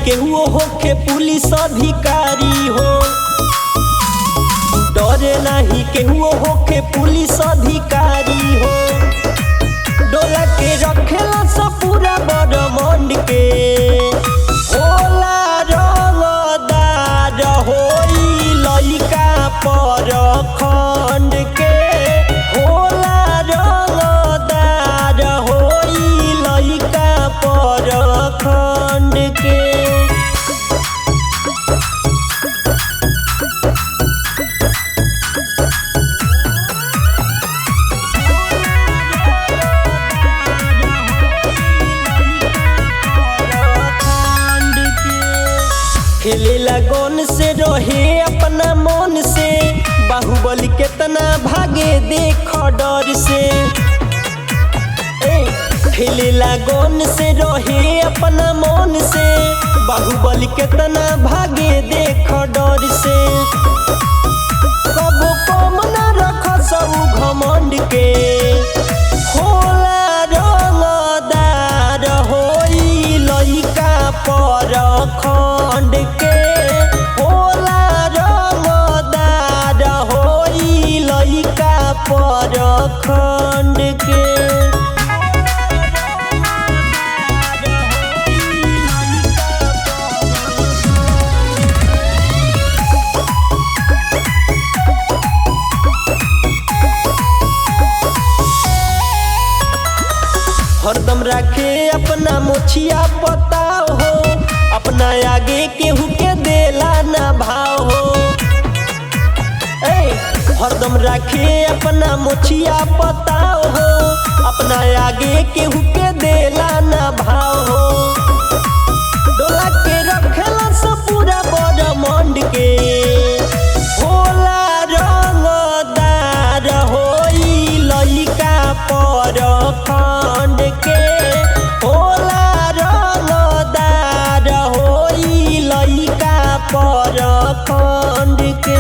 केहू होके पुलिस अधिकारी हो, डरे नहीं केहू होके पुलिस अधिकारी हो। डोला के रखेला सब पूरा बरमंड के, होला रंगदार होई लइका परखंड के, होला रंगदार होई लइका परखंड के। खेलेला गन से रहे अपना मन से, बाहुबली केतना भागे देख डर से। खेलेला गन से रहे अपना मन से, बाहुबली केतना भागे देख डर से। कबो कम न रख सब घमंड के, होला रंगदार होई लइका परखंड के, होला रंगदार होई लइका परखंड के। हरदम रखे अपना मुछिया पताओ हो, अपना आगे केहू के देला ना भाव हो। हरदम रखे अपना मुछिया पताओ हो, अपना आगे केहू के देला ना भाव हो। डोला के रखेला सब पूरा बरमंड के, होला रंगदार होई लइका परखंड के, होला रंगदार होई लइका परखंड के।